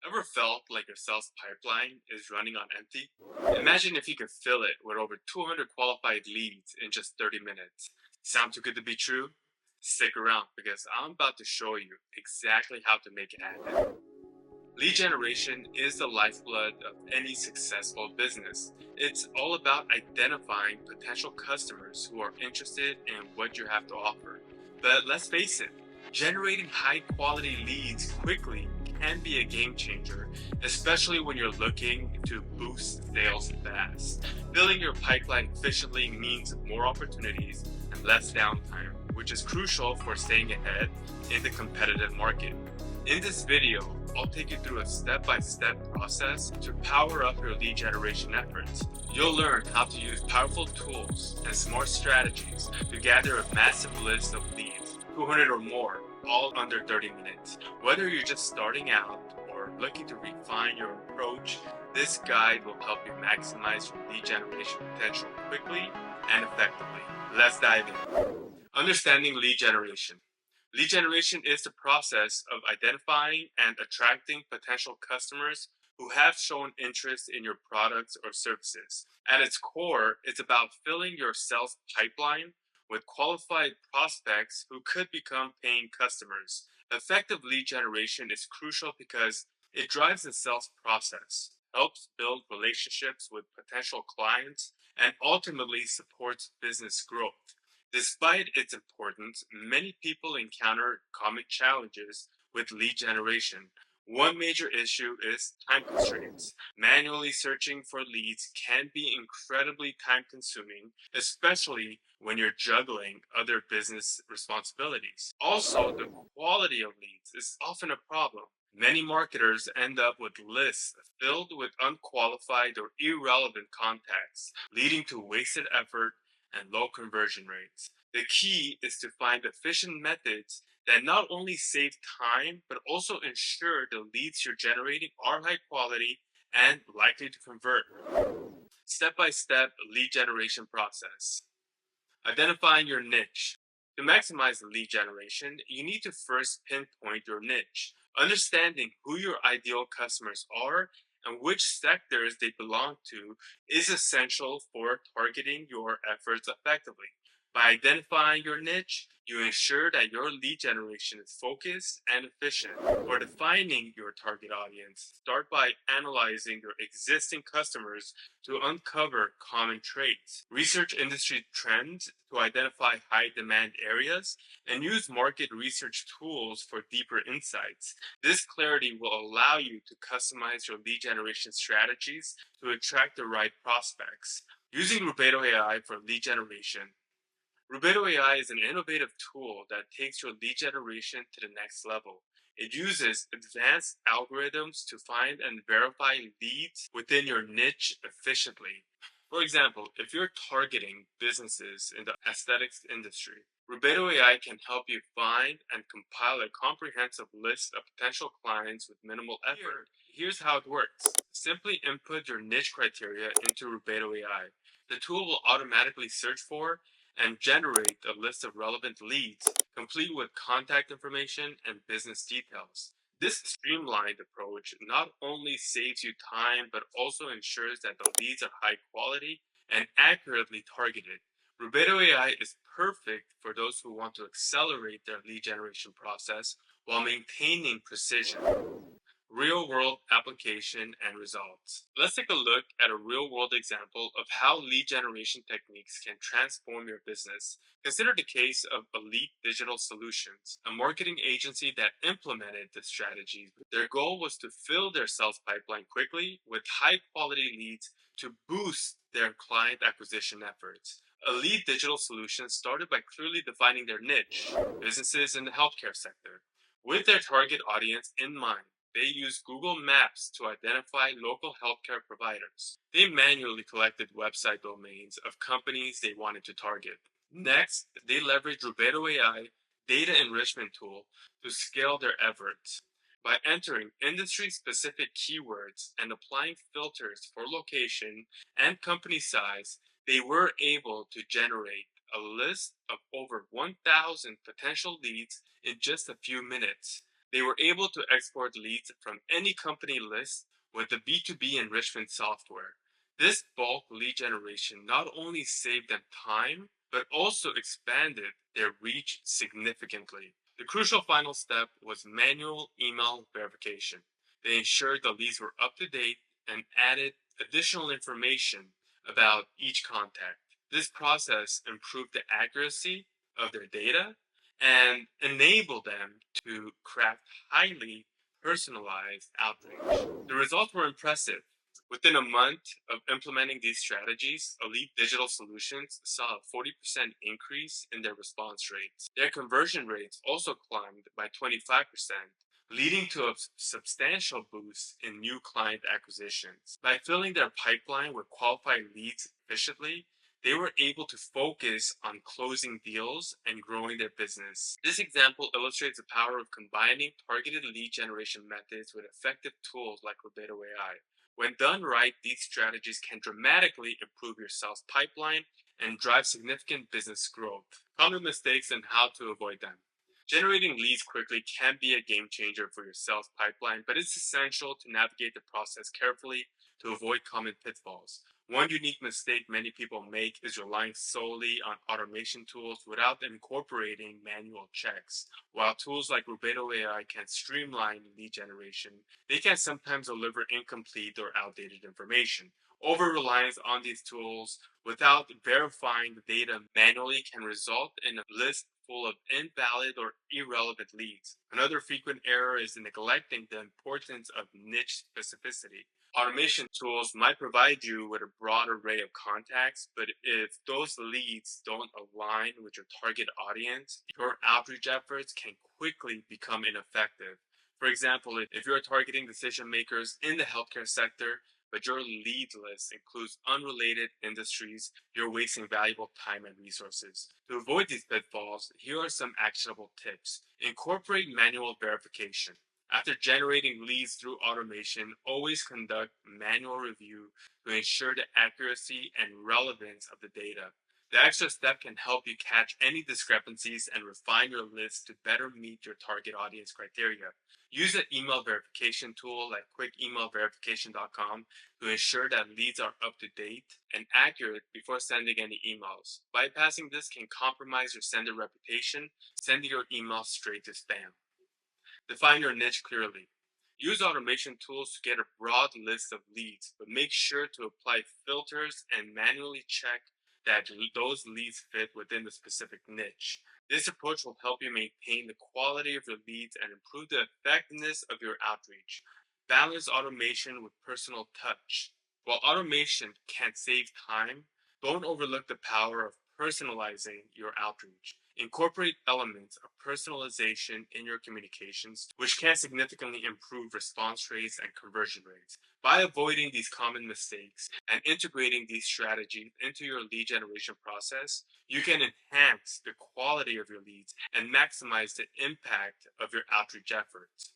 Ever felt like your sales pipeline is running on empty? Imagine if you could fill it with over 200 qualified leads in just 30 minutes. Sound too good to be true? Stick around because I'm about to show you exactly how to make it happen. Lead generation is the lifeblood of any successful business. It's all about identifying potential customers who are interested in what you have to offer. But let's face it, generating high quality leads quickly can be a game changer, especially when you're looking to boost sales fast. Filling your pipeline efficiently means more opportunities and less downtime, which is crucial for staying ahead in the competitive market. In this video, I'll take you through a step-by-step process to power up your lead generation efforts. You'll learn how to use powerful tools and smart strategies to gather a massive list of leads, 200 or more, all under 30 minutes. Whether you're just starting out or looking to refine your approach, this guide will help you maximize your lead generation potential quickly and effectively. Let's dive in. Understanding lead generation. Lead generation is the process of identifying and attracting potential customers who have shown interest in your products or services. At its core, it's about filling your sales pipeline with qualified prospects who could become paying customers. Effective lead generation is crucial because it drives the sales process, helps build relationships with potential clients, and ultimately supports business growth. Despite its importance, many people encounter common challenges with lead generation. One major issue is time constraints. Manually searching for leads can be incredibly time consuming, especially when you're juggling other business responsibilities. Also, the quality of leads is often a problem. Many marketers end up with lists filled with unqualified or irrelevant contacts, leading to wasted effort and low conversion rates. The key is to find efficient methods that not only save time but also ensure the leads you're generating are high quality and likely to convert. Step by step lead generation process. Identifying your niche. To maximize lead generation, you need to first pinpoint your niche. Understanding who your ideal customers are and which sectors they belong to is essential for targeting your efforts effectively. By identifying your niche, you ensure that your lead generation is focused and efficient. For defining your target audience, start by analyzing your existing customers to uncover common traits. Research industry trends to identify high demand areas and use market research tools for deeper insights. This clarity will allow you to customize your lead generation strategies to attract the right prospects. Using Rubedo AI for lead generation. Rubedo AI is an innovative tool that takes your lead generation to the next level. It uses advanced algorithms to find and verify leads within your niche efficiently. For example, if you're targeting businesses in the aesthetics industry, Rubedo AI can help you find and compile a comprehensive list of potential clients with minimal effort. Here's how it works. Simply input your niche criteria into Rubedo AI. The tool will automatically search for and generate a list of relevant leads, complete with contact information and business details. This streamlined approach not only saves you time, but also ensures that the leads are high quality and accurately targeted. Rubedo AI is perfect for those who want to accelerate their lead generation process while maintaining precision. Real world application and results. Let's take a look at a real world example of how lead generation techniques can transform your business. Consider the case of Elite Digital Solutions, a marketing agency that implemented the strategies. Their goal was to fill their sales pipeline quickly with high quality leads to boost their client acquisition efforts. Elite Digital Solutions started by clearly defining their niche, businesses in the healthcare sector, with their target audience in mind. They used Google Maps to identify local healthcare providers. They manually collected website domains of companies they wanted to target. Next, they leveraged Rubedo AI data enrichment tool to scale their efforts. By entering industry-specific keywords and applying filters for location and company size, they were able to generate a list of over 1,000 potential leads in just a few minutes. They were able to export leads from any company list with the B2B enrichment software. This bulk lead generation not only saved them time, but also expanded their reach significantly. The crucial final step was manual email verification. They ensured the leads were up to date and added additional information about each contact. This process improved the accuracy of their data and enabled them to craft highly personalized outreach. The results were impressive. Within a month of implementing these strategies, Elite Digital Solutions saw a 40% increase in their response rates. Their conversion rates also climbed by 25%, leading to a substantial boost in new client acquisitions. By filling their pipeline with qualified leads efficiently, they were able to focus on closing deals and growing their business. This example illustrates the power of combining targeted lead generation methods with effective tools like Rubedo AI. When done right, these strategies can dramatically improve your sales pipeline and drive significant business growth. Common mistakes and how to avoid them. Generating leads quickly can be a game changer for your sales pipeline, but it's essential to navigate the process carefully to avoid common pitfalls. One unique mistake many people make is relying solely on automation tools without incorporating manual checks. While tools like Rubedo AI can streamline lead generation, they can sometimes deliver incomplete or outdated information. Over reliance on these tools without verifying the data manually can result in a list full of invalid or irrelevant leads. Another frequent error is neglecting the importance of niche specificity. Automation tools might provide you with a broad array of contacts, but if those leads don't align with your target audience, your outreach efforts can quickly become ineffective. For example, if you're targeting decision makers in the healthcare sector, but your lead list includes unrelated industries, you're wasting valuable time and resources. To avoid these pitfalls, here are some actionable tips. Incorporate manual verification. After generating leads through automation, always conduct manual review to ensure the accuracy and relevance of the data. The extra step can help you catch any discrepancies and refine your list to better meet your target audience criteria. Use an email verification tool like quickemailverification.com to ensure that leads are up to date and accurate before sending any emails. Bypassing this can compromise your sender reputation, sending your emails straight to spam. Define your niche clearly. Use automation tools to get a broad list of leads, but make sure to apply filters and manually check that those leads fit within the specific niche. This approach will help you maintain the quality of your leads and improve the effectiveness of your outreach. Balance automation with personal touch. While automation can save time, don't overlook the power of personalizing your outreach. Incorporate elements of personalization in your communications, which can significantly improve response rates and conversion rates. By avoiding these common mistakes and integrating these strategies into your lead generation process, you can enhance the quality of your leads and maximize the impact of your outreach efforts.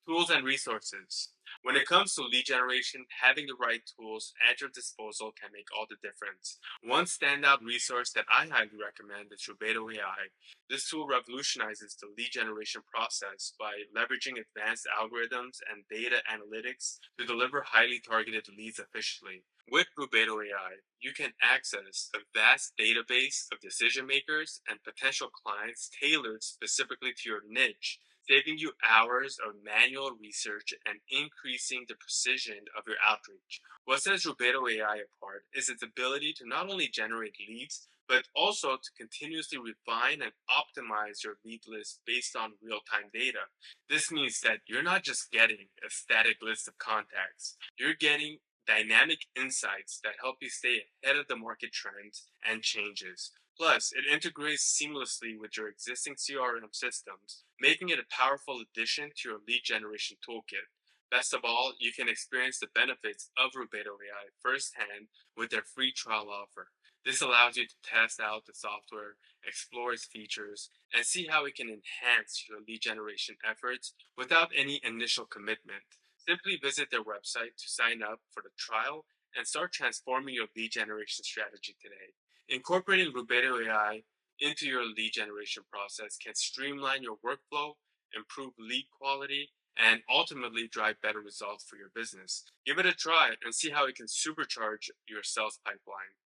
Tools and resources. When it comes to lead generation, having the right tools at your disposal can make all the difference. One standout resource that I highly recommend is Rubedo AI. This tool revolutionizes the lead generation process by leveraging advanced algorithms and data analytics to deliver highly targeted leads efficiently. With Rubedo AI, you can access a vast database of decision makers and potential clients tailored specifically to your niche, saving you hours of manual research and increasing the precision of your outreach. What sets Rubedo AI apart is its ability to not only generate leads, but also to continuously refine and optimize your lead list based on real-time data. This means that you're not just getting a static list of contacts, you're getting dynamic insights that help you stay ahead of the market trends and changes. Plus, it integrates seamlessly with your existing CRM systems, making it a powerful addition to your lead generation toolkit. Best of all, you can experience the benefits of Rubedo AI firsthand with their free trial offer. This allows you to test out the software, explore its features, and see how it can enhance your lead generation efforts without any initial commitment. Simply visit their website to sign up for the trial and start transforming your lead generation strategy today. Incorporating Rubedo AI into your lead generation process can streamline your workflow, improve lead quality, and ultimately drive better results for your business. Give it a try and see how it can supercharge your sales pipeline.